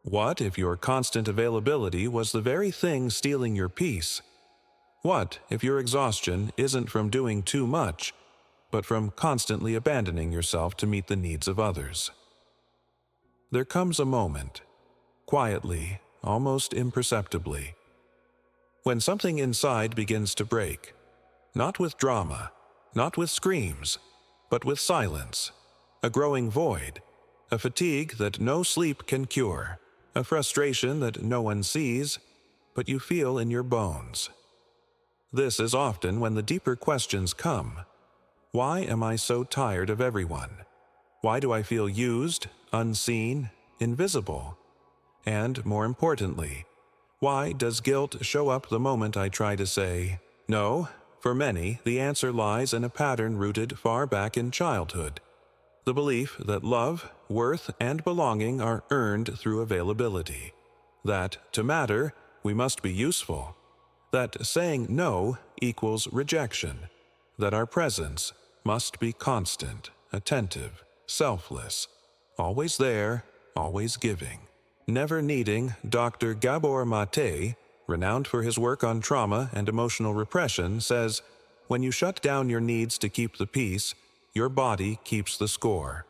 What if your constant availability was the very thing stealing your peace? What if your exhaustion isn't from doing too much, but from constantly abandoning yourself to meet the needs of others? There comes a moment, quietly, almost imperceptibly, when something inside begins to break, not with drama, not with screams, but with silence, a growing void, a fatigue that no sleep can cure, a frustration that no one sees, but you feel in your bones. This is often when the deeper questions come. Why am I so tired of everyone? Why do I feel used, unseen, invisible? And, more importantly, why does guilt show up the moment I try to say no? For many, the answer lies in a pattern rooted far back in childhood. The belief that love, worth, and belonging are earned through availability. That, to matter, we must be useful. That saying no equals rejection. That our presence must be constant, attentive, selfless, always there, always giving. Never needing. Dr. Gabor Maté, renowned for his work on trauma and emotional repression, says, "When you shut down your needs to keep the peace, your body keeps the score."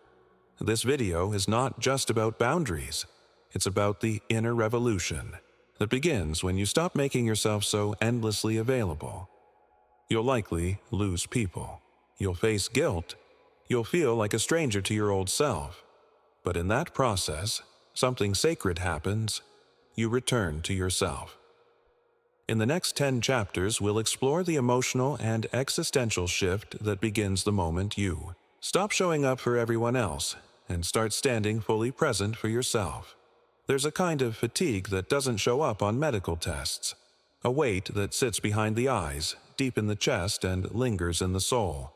This video is not just about boundaries. It's about the inner revolution that begins when you stop making yourself so endlessly available. You'll likely lose people. You'll face guilt. You'll feel like a stranger to your old self. But in that process, something sacred happens. You return to yourself. In the next 10 chapters, we'll explore the emotional and existential shift that begins the moment you stop showing up for everyone else and start standing fully present for yourself. There's a kind of fatigue that doesn't show up on medical tests, a weight that sits behind the eyes, deep in the chest, and lingers in the soul.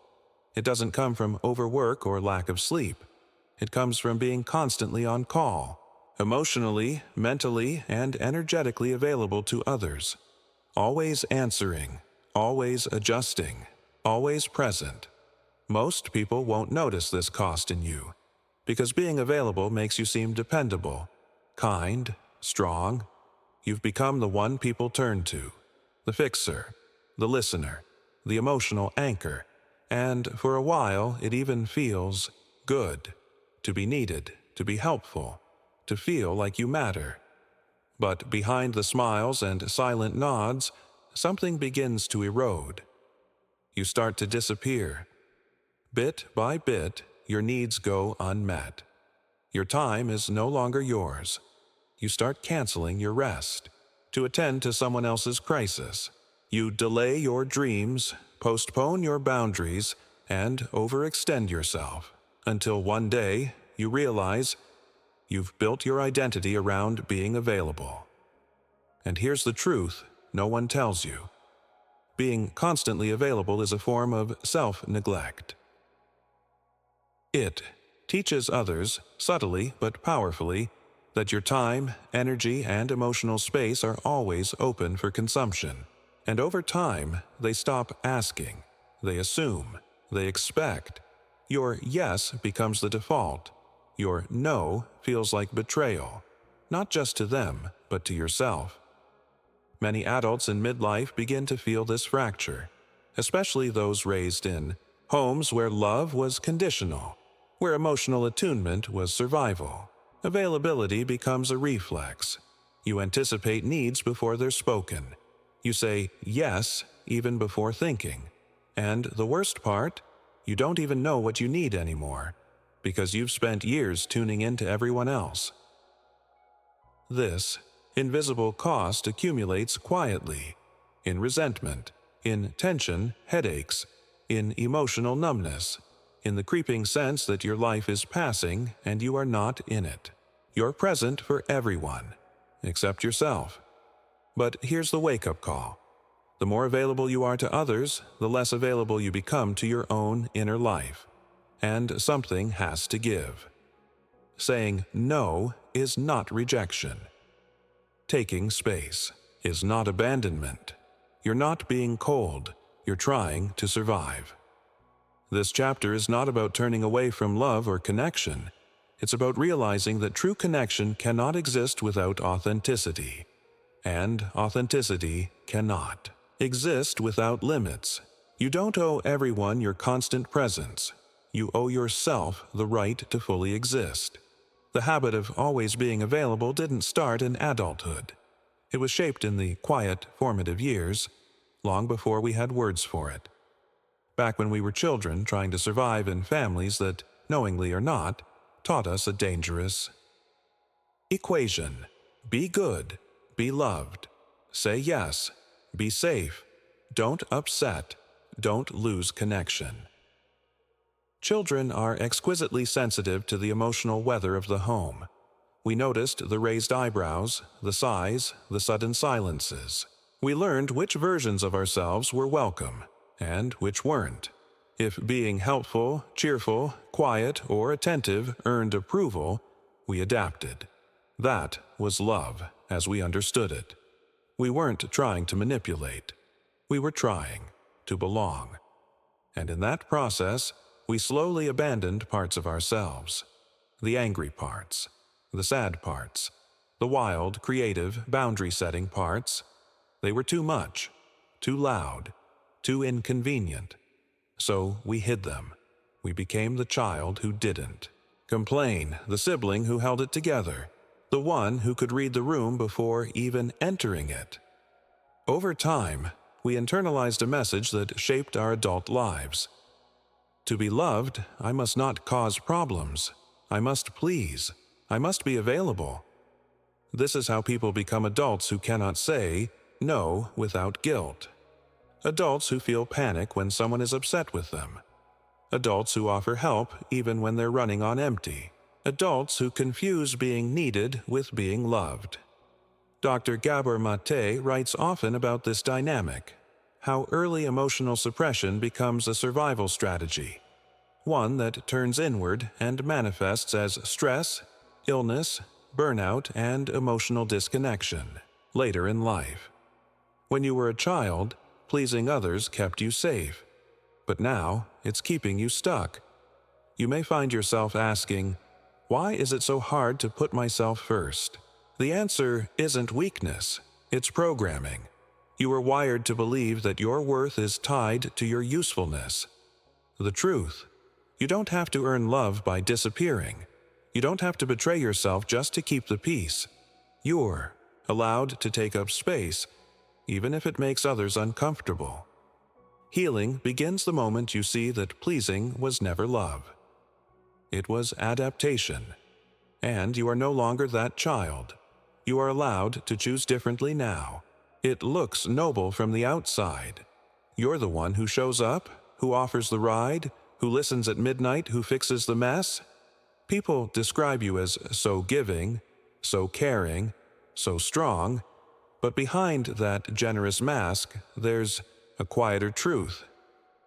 It doesn't come from overwork or lack of sleep. It comes from being constantly on call, emotionally, mentally, and energetically available to others. Always answering, always adjusting, always present. Most people won't notice this cost in you, because being available makes you seem dependable, kind, strong. You've become the one people turn to, the fixer, the listener, the emotional anchor, and for a while it even feels good to be needed, to be helpful, to feel like you matter. But behind the smiles and silent nods, something begins to erode. You start to disappear. Bit by bit, your needs go unmet. Your time is no longer yours. You start canceling your rest to attend to someone else's crisis. You delay your dreams, postpone your boundaries, and overextend yourself until one day you realize you've built your identity around being available. And here's the truth no one tells you. Being constantly available is a form of self-neglect. It teaches others, subtly but powerfully, that your time, energy, and emotional space are always open for consumption. And over time, they stop asking. They assume. They expect. Your yes becomes the default. Your no feels like betrayal, not just to them, but to yourself. Many adults in midlife begin to feel this fracture, especially those raised in homes where love was conditional, where emotional attunement was survival. Availability becomes a reflex. You anticipate needs before they're spoken. You say yes even before thinking. And the worst part, you don't even know what you need anymore, because you've spent years tuning into everyone else. This invisible cost accumulates quietly, in resentment, in tension, headaches, in emotional numbness, in the creeping sense that your life is passing and you are not in it. You're present for everyone, except yourself. But here's the wake-up call. The more available you are to others, the less available you become to your own inner life. And something has to give. Saying no is not rejection. Taking space is not abandonment. You're not being cold. You're trying to survive. This chapter is not about turning away from love or connection. It's about realizing that true connection cannot exist without authenticity, and authenticity cannot exist without limits. You don't owe everyone your constant presence. You owe yourself the right to fully exist. The habit of always being available didn't start in adulthood. It was shaped in the quiet, formative years, long before we had words for it. Back when we were children trying to survive in families that, knowingly or not, taught us a dangerous equation. Be good, be loved, say yes, be safe, don't upset, don't lose connection. Children are exquisitely sensitive to the emotional weather of the home. We noticed the raised eyebrows, the sighs, the sudden silences. We learned which versions of ourselves were welcome, and which weren't. If being helpful, cheerful, quiet, or attentive earned approval, we adapted. That was love, as we understood it. We weren't trying to manipulate. We were trying to belong. And in that process, we slowly abandoned parts of ourselves. The angry parts, the sad parts, the wild, creative, boundary-setting parts. They were too much, too loud, too inconvenient. So we hid them. We became the child who didn't complain, the sibling who held it together, the one who could read the room before even entering it. Over time, we internalized a message that shaped our adult lives. To be loved, I must not cause problems. I must please. I must be available. This is how people become adults who cannot say no without guilt. Adults who feel panic when someone is upset with them. Adults who offer help even when they're running on empty. Adults who confuse being needed with being loved. Dr. Gabor Maté writes often about this dynamic, how early emotional suppression becomes a survival strategy, one that turns inward and manifests as stress, illness, burnout, and emotional disconnection later in life. When you were a child, pleasing others kept you safe, but now it's keeping you stuck. You may find yourself asking, why is it so hard to put myself first? The answer isn't weakness, it's programming. You are wired to believe that your worth is tied to your usefulness. The truth: you don't have to earn love by disappearing. You don't have to betray yourself just to keep the peace. You're allowed to take up space, even if it makes others uncomfortable. Healing begins the moment you see that pleasing was never love. It was adaptation. And you are no longer that child. You are allowed to choose differently now. It looks noble from the outside. You're the one who shows up, who offers the ride, who listens at midnight, who fixes the mess. People describe you as so giving, so caring, so strong, but behind that generous mask, there's a quieter truth.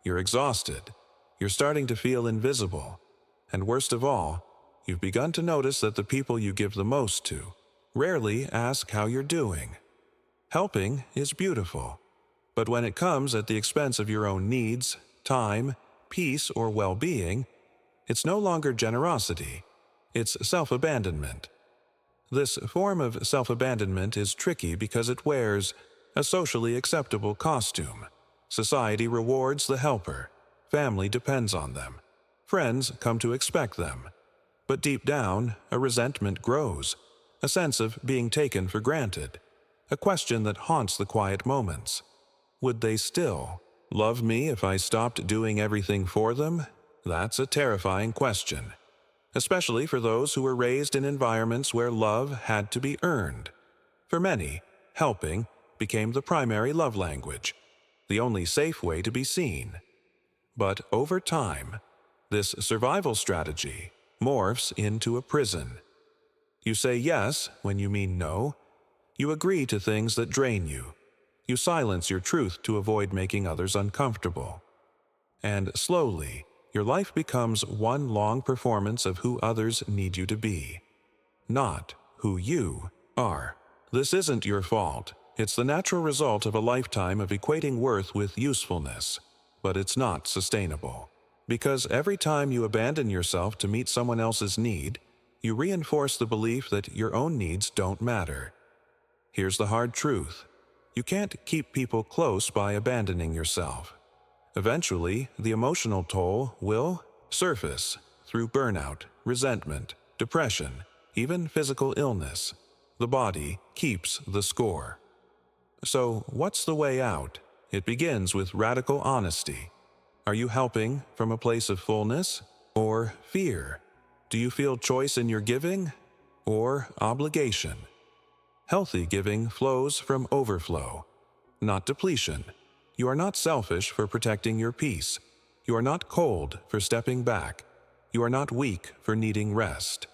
You're exhausted. You're starting to feel invisible. And worst of all, you've begun to notice that the people you give the most to rarely ask how you're doing. Helping is beautiful, but when it comes at the expense of your own needs, time, peace, or well-being, it's no longer generosity, it's self-abandonment. This form of self-abandonment is tricky because it wears a socially acceptable costume. Society rewards the helper, family depends on them, friends come to expect them. But deep down, a resentment grows, a sense of being taken for granted, a question that haunts the quiet moments. Would they still love me if I stopped doing everything for them? That's a terrifying question, especially for those who were raised in environments where love had to be earned. For many, helping became the primary love language, the only safe way to be seen. But over time, this survival strategy morphs into a prison. You say yes when you mean no. You agree to things that drain you. You silence your truth to avoid making others uncomfortable. And slowly, your life becomes one long performance of who others need you to be, not who you are. This isn't your fault. It's the natural result of a lifetime of equating worth with usefulness. But it's not sustainable. Because every time you abandon yourself to meet someone else's need, You reinforce the belief that your own needs don't matter. Here's the hard truth. You can't keep people close by abandoning yourself. Eventually, the emotional toll will surface through burnout, resentment, depression, even physical illness. The body keeps the score. So, what's the way out? It begins with radical honesty. Are you helping from a place of fullness or fear? Do you feel choice in your giving or obligation? Healthy giving flows from overflow, not depletion. You are not selfish for protecting your peace. You are not cold for stepping back. You are not weak for needing rest.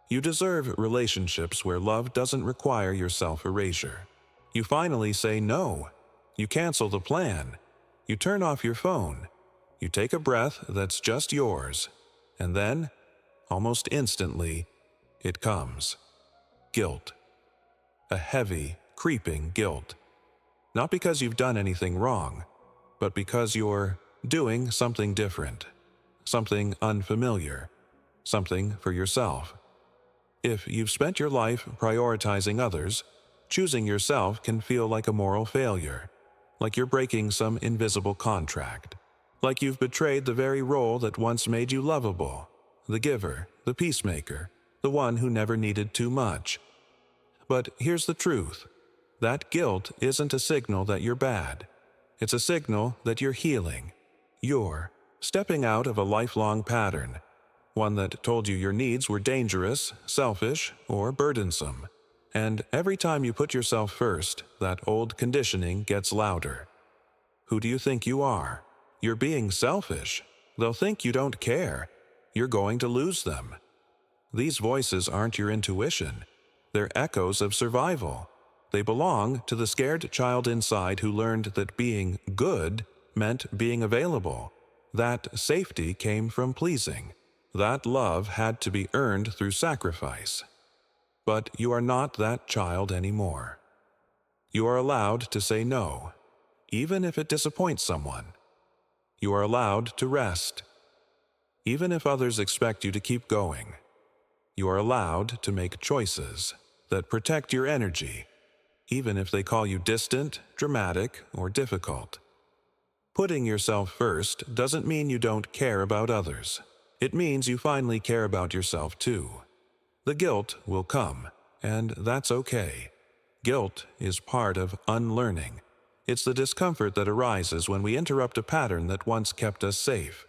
You deserve relationships where love doesn't require your self-erasure. You finally say no. You cancel the plan. You turn off your phone. You take a breath that's just yours. And then, almost instantly, it comes. Guilt. A heavy, creeping guilt. Not because you've done anything wrong, but because you're doing something different, something unfamiliar, something for yourself. If you've spent your life prioritizing others, choosing yourself can feel like a moral failure, like you're breaking some invisible contract, like you've betrayed the very role that once made you lovable, the giver, the peacemaker, the one who never needed too much. But here's the truth. That guilt isn't a signal that you're bad. It's a signal that you're healing. You're stepping out of a lifelong pattern, one that told you your needs were dangerous, selfish, or burdensome. And every time you put yourself first, that old conditioning gets louder. Who do you think you are? You're being selfish. They'll think you don't care. You're going to lose them. These voices aren't your intuition. They're echoes of survival. They belong to the scared child inside who learned that being good meant being available. That safety came from pleasing. That love had to be earned through sacrifice. But you are not that child anymore. You are allowed to say no, even if it disappoints someone. You are allowed to rest, even if others expect you to keep going. You are allowed to make choices that protect your energy, even if they call you distant, dramatic, or difficult. Putting yourself first doesn't mean you don't care about others. It means you finally care about yourself too. The guilt will come, and that's okay. Guilt is part of unlearning. It's the discomfort that arises when we interrupt a pattern that once kept us safe.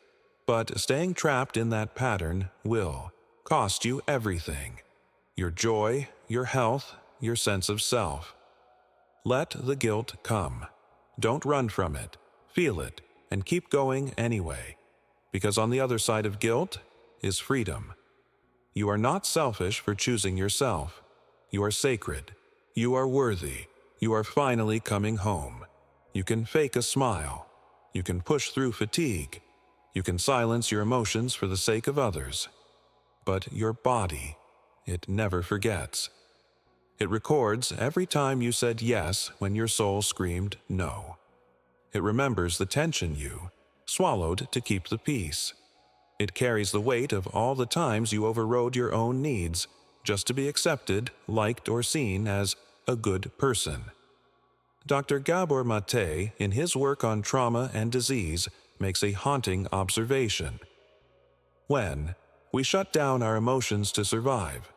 But staying trapped in that pattern will cost you everything. Your joy, your health, your sense of self. Let the guilt come. Don't run from it. Feel it, and keep going anyway. Because on the other side of guilt is freedom. You are not selfish for choosing yourself. You are sacred. You are worthy. You are finally coming home. You can fake a smile. You can push through fatigue. You can silence your emotions for the sake of others. But your body, it never forgets. It records every time you said yes when your soul screamed no. It remembers the tension you swallowed to keep the peace. It carries the weight of all the times you overrode your own needs just to be accepted, liked, or seen as a good person. Dr. Gabor Maté, in his work on trauma and disease, makes a haunting observation. When we shut down our emotions to survive,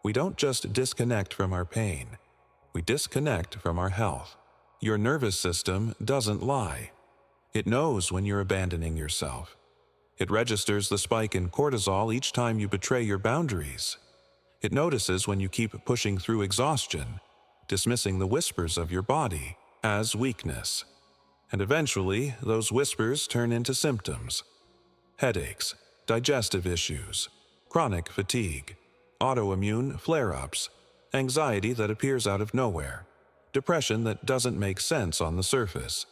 we don't just disconnect from our pain, we disconnect from our health. Your nervous system doesn't lie. It knows when you're abandoning yourself. It registers the spike in cortisol each time you betray your boundaries. It notices when you keep pushing through exhaustion, dismissing the whispers of your body as weakness. And eventually, those whispers turn into symptoms. Headaches, digestive issues, chronic fatigue, autoimmune flare-ups, anxiety that appears out of nowhere, depression that doesn't make sense on the surface.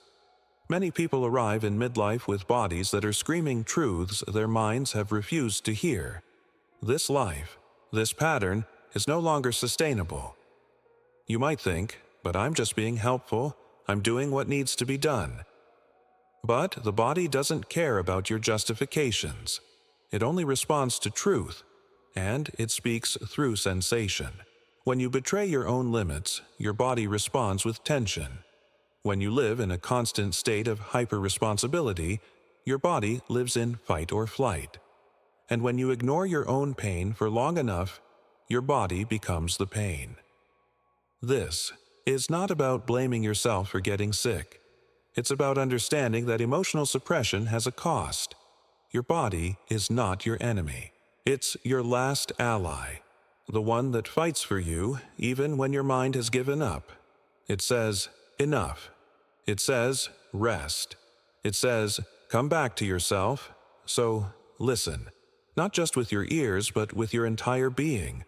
Many people arrive in midlife with bodies that are screaming truths their minds have refused to hear. This life, this pattern, is no longer sustainable. You might think, but I'm just being helpful, I'm doing what needs to be done. But the body doesn't care about your justifications. It only responds to truth, and it speaks through sensation. When you betray your own limits, your body responds with tension. When you live in a constant state of hyper-responsibility, your body lives in fight or flight. And when you ignore your own pain for long enough, your body becomes the pain. This is not about blaming yourself for getting sick. It's about understanding that emotional suppression has a cost. Your body is not your enemy. It's your last ally, the one that fights for you even when your mind has given up. It says, enough. It says, rest. It says, come back to yourself. So, listen, not just with your ears, but with your entire being.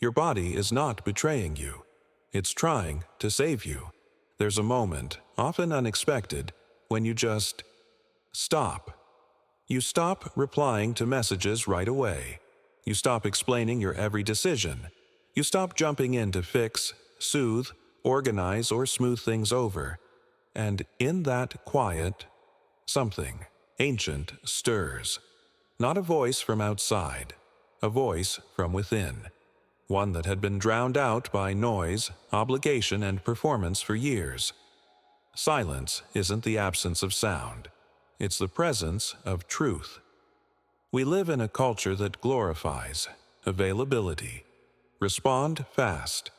Your body is not betraying you. It's trying to save you. There's a moment, often unexpected, when you just stop. You stop replying to messages right away. You stop explaining your every decision. You stop jumping in to fix, soothe, organize, or smooth things over. And in that quiet, something ancient stirs. Not a voice from outside, a voice from within. One that had been drowned out by noise, obligation, and performance for years. Silence isn't the absence of sound. It's the presence of truth. We live in a culture that glorifies availability. Respond fast.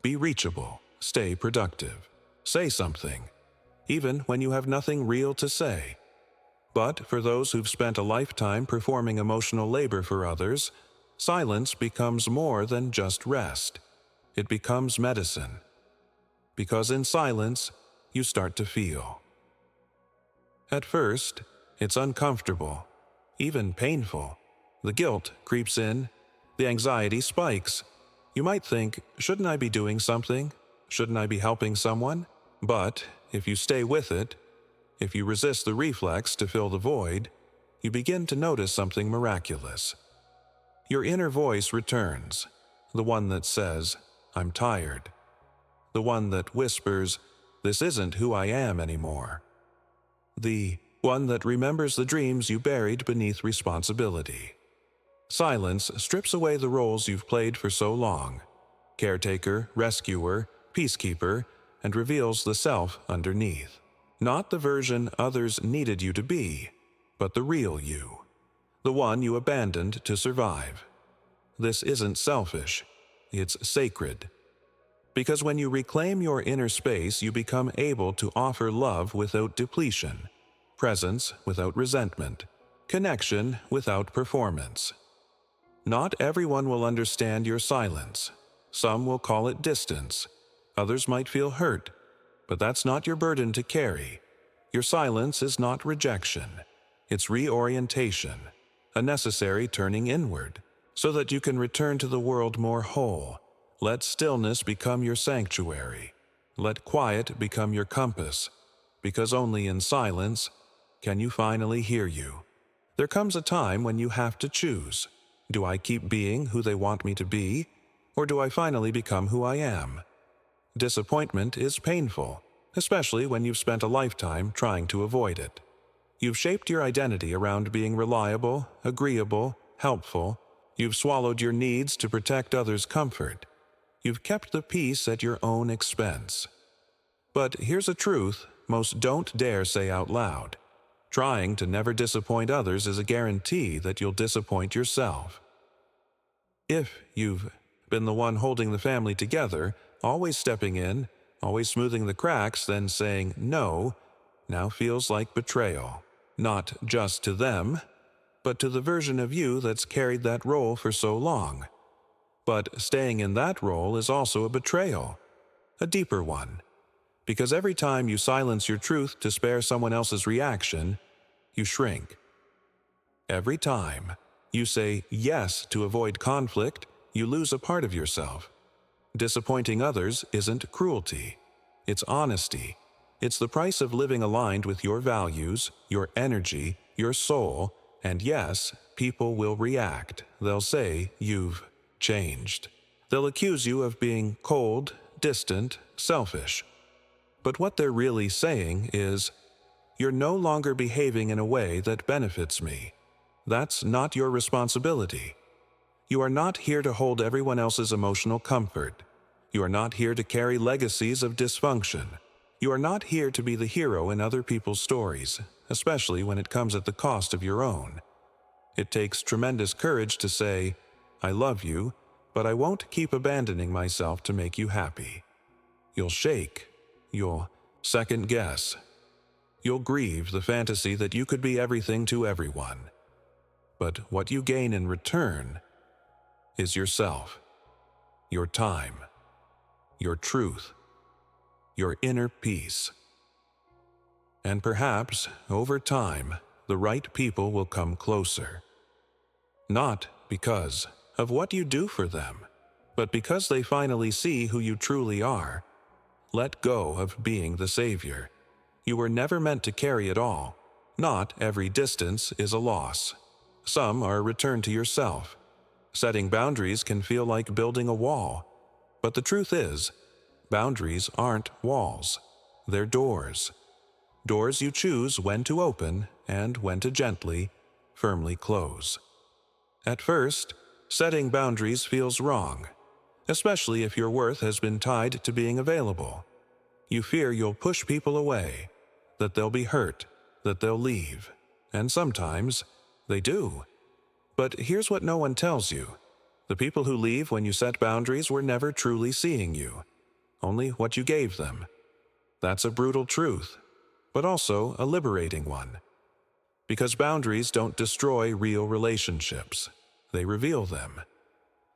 Be reachable. Stay productive. Say something, even when you have nothing real to say. But for those who've spent a lifetime performing emotional labor for others, silence becomes more than just rest. It becomes medicine. Because in silence, you start to feel. At first, it's uncomfortable, even painful. The guilt creeps in. The anxiety spikes. You might think, shouldn't I be doing something? Shouldn't I be helping someone? But if you stay with it, if you resist the reflex to fill the void, you begin to notice something miraculous. Your inner voice returns, the one that says, I'm tired. The one that whispers, this isn't who I am anymore. The one that remembers the dreams you buried beneath responsibility. Silence strips away the roles you've played for so long, caretaker, rescuer, peacekeeper, and reveals the self underneath. Not the version others needed you to be, but the real you. The one you abandoned to survive. This isn't selfish, it's sacred. Because when you reclaim your inner space, you become able to offer love without depletion, presence without resentment, connection without performance. Not everyone will understand your silence. Some will call it distance. Others might feel hurt, but that's not your burden to carry. Your silence is not rejection. It's reorientation, a necessary turning inward, so that you can return to the world more whole. Let stillness become your sanctuary. Let quiet become your compass, because only in silence can you finally hear you. There comes a time when you have to choose. Do I keep being who they want me to be, or do I finally become who I am? Disappointment is painful, especially when you've spent a lifetime trying to avoid it. You've shaped your identity around being reliable, agreeable, helpful. You've swallowed your needs to protect others' comfort. You've kept the peace at your own expense. But here's a truth most don't dare say out loud. Trying to never disappoint others is a guarantee that you'll disappoint yourself. If you've been the one holding the family together, always stepping in, always smoothing the cracks, then saying no, now feels like betrayal. Not just to them, but to the version of you that's carried that role for so long. But staying in that role is also a betrayal, a deeper one. Because every time you silence your truth to spare someone else's reaction, you shrink. Every time you say yes to avoid conflict, you lose a part of yourself. Disappointing others isn't cruelty. It's honesty. It's the price of living aligned with your values, your energy, your soul, and yes, people will react. They'll say you've changed. They'll accuse you of being cold, distant, selfish. But what they're really saying is, you're no longer behaving in a way that benefits me. That's not your responsibility. You are not here to hold everyone else's emotional comfort. You are not here to carry legacies of dysfunction. You are not here to be the hero in other people's stories, especially when it comes at the cost of your own. It takes tremendous courage to say, "I love you, but I won't keep abandoning myself to make you happy." You'll shake. You'll second guess. You'll grieve the fantasy that you could be everything to everyone. But what you gain in return is yourself, your time, your truth, your inner peace. And perhaps, over time, the right people will come closer. Not because of what you do for them, but because they finally see who you truly are. Let go of being the savior. You were never meant to carry it all. Not every distance is a loss. Some are a return to yourself. Setting boundaries can feel like building a wall. But the truth is, boundaries aren't walls. They're doors. Doors you choose when to open and when to gently, firmly close. At first, setting boundaries feels wrong, especially if your worth has been tied to being available. You fear you'll push people away, that they'll be hurt, that they'll leave, and sometimes they do. But here's what no one tells you. The people who leave when you set boundaries were never truly seeing you, only what you gave them. That's a brutal truth, but also a liberating one. Because boundaries don't destroy real relationships, they reveal them.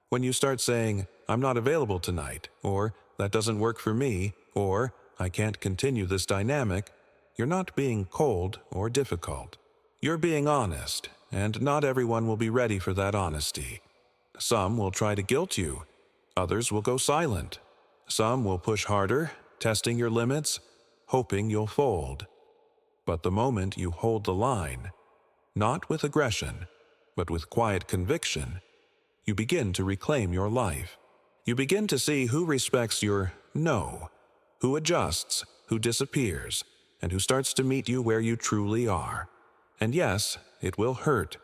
When you start saying, "I'm not available tonight," or "that doesn't work for me," or "I can't continue this dynamic," you're not being cold or difficult. You're being honest, and not everyone will be ready for that honesty. Some will try to guilt you. Others will go silent. Some will push harder, testing your limits, hoping you'll fold. But the moment you hold the line, not with aggression, but with quiet conviction, you begin to reclaim your life. You begin to see who respects your no, who adjusts, who disappears, and who starts to meet you where you truly are. And yes, it will hurt.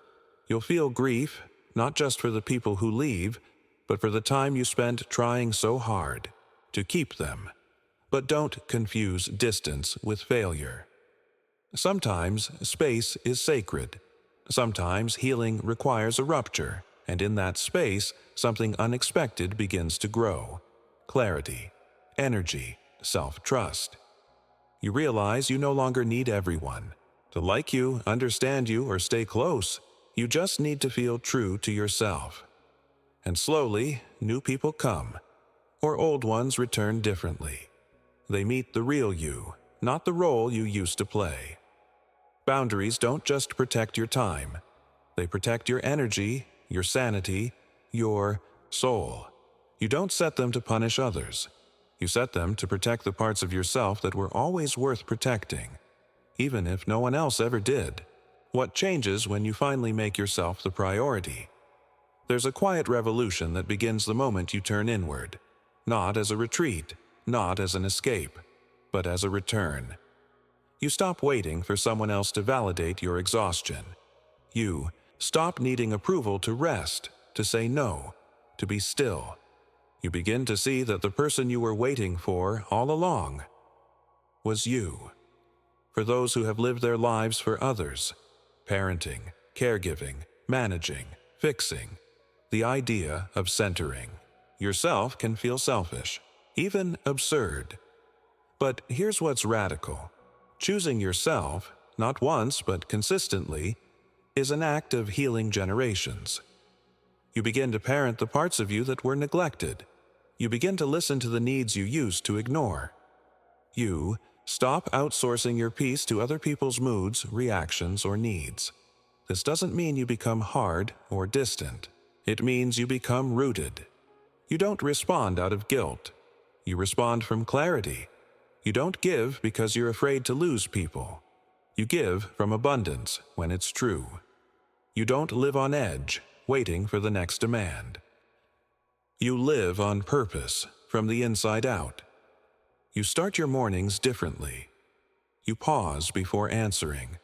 You'll feel grief, not just for the people who leave, but for the time you spent trying so hard to keep them. But don't confuse distance with failure. Sometimes space is sacred. Sometimes healing requires a rupture, and in that space, something unexpected begins to grow. Clarity, energy, self-trust. You realize you no longer need everyone to like you, understand you, or stay close. You just need to feel true to yourself. And slowly, new people come, or old ones return differently. They meet the real you, not the role you used to play. Boundaries don't just protect your time. They protect your energy, your sanity, your soul. You don't set them to punish others. You set them to protect the parts of yourself that were always worth protecting, even if no one else ever did. What changes when you finally make yourself the priority? There's a quiet revolution that begins the moment you turn inward, not as a retreat, not as an escape, but as a return. You stop waiting for someone else to validate your exhaustion. You stop needing approval to rest, to say no, to be still. You begin to see that the person you were waiting for all along was you. For those who have lived their lives for others, parenting, caregiving, managing, fixing, the idea of centering yourself can feel selfish, even absurd. But here's what's radical. Choosing yourself, not once but consistently, is an act of healing generations. You begin to parent the parts of you that were neglected. You begin to listen to the needs you used to ignore. You stop outsourcing your peace to other people's moods, reactions, or needs. This doesn't mean you become hard or distant. It means you become rooted. You don't respond out of guilt. You respond from clarity. You don't give because you're afraid to lose people. You give from abundance when it's true. You don't live on edge, waiting for the next demand. You live on purpose, from the inside out. You start your mornings differently. You pause before answering.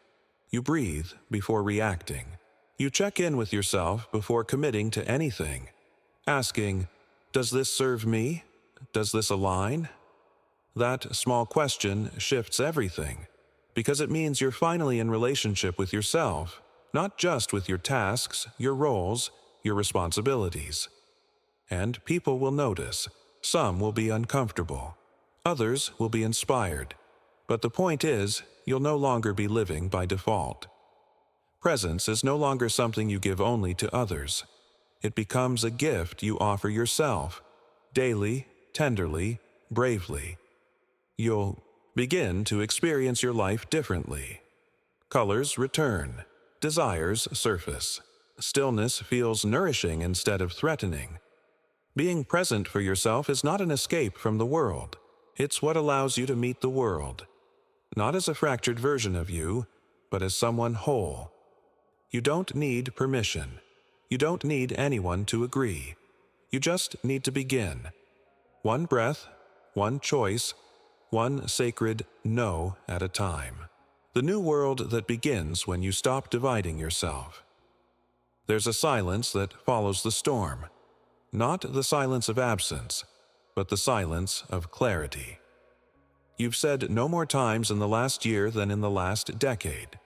You breathe before reacting. You check in with yourself before committing to anything, asking, does this serve me? Does this align? That small question shifts everything, because it means you're finally in relationship with yourself, not just with your tasks, your roles, your responsibilities. And people will notice. Some will be uncomfortable. Others will be inspired. But the point is, you'll no longer be living by default. Presence is no longer something you give only to others. It becomes a gift you offer yourself, daily, tenderly, bravely. You'll begin to experience your life differently. Colors return. Desires surface. Stillness feels nourishing instead of threatening. Being present for yourself is not an escape from the world. It's what allows you to meet the world. Not as a fractured version of you, but as someone whole. You don't need permission. You don't need anyone to agree. You just need to begin. One breath, one choice, one sacred no at a time. The new world that begins when you stop dividing yourself. There's a silence that follows the storm. Not the silence of absence, but the silence of clarity. You've said no more times in the last year than in the last decade.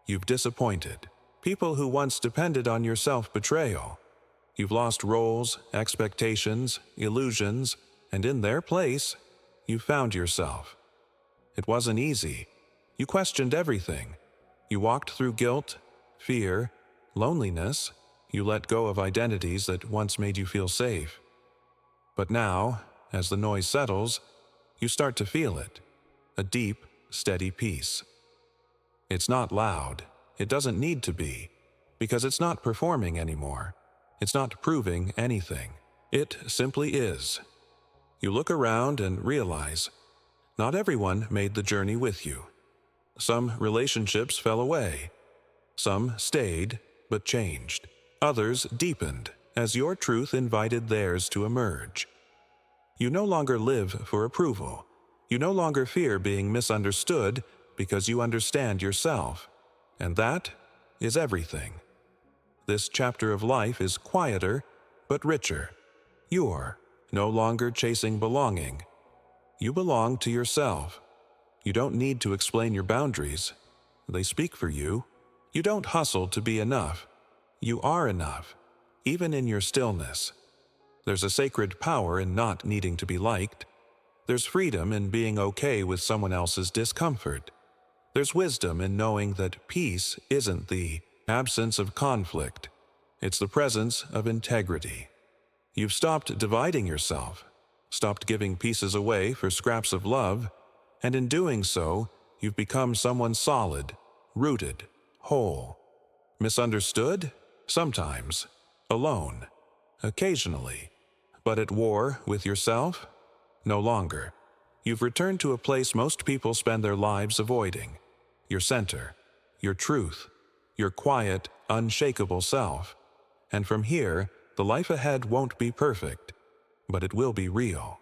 You've disappointed people who once depended on your self-betrayal. You've lost roles, expectations, illusions, and in their place, you found yourself. It wasn't easy. You questioned everything. You walked through guilt, fear, loneliness. You let go of identities that once made you feel safe. But now, as the noise settles, you start to feel it. A deep, steady peace. It's not loud. It doesn't need to be, because it's not performing anymore. It's not proving anything. It simply is. You look around and realize, not everyone made the journey with you. Some relationships fell away. Some stayed, but changed. Others deepened, as your truth invited theirs to emerge. You no longer live for approval. You no longer fear being misunderstood because you understand yourself. And that is everything. This chapter of life is quieter, but richer. You're no longer chasing belonging. You belong to yourself. You don't need to explain your boundaries. They speak for you. You don't hustle to be enough. You are enough, even in your stillness. There's a sacred power in not needing to be liked. There's freedom in being okay with someone else's discomfort. There's wisdom in knowing that peace isn't the absence of conflict. It's the presence of integrity. You've stopped dividing yourself, stopped giving pieces away for scraps of love, and in doing so, you've become someone solid, rooted, whole. Misunderstood? Sometimes. Alone. Occasionally. But at war with yourself? No longer. You've returned to a place most people spend their lives avoiding. Your center. Your truth. Your quiet, unshakable self. And from here, the life ahead won't be perfect, but it will be real.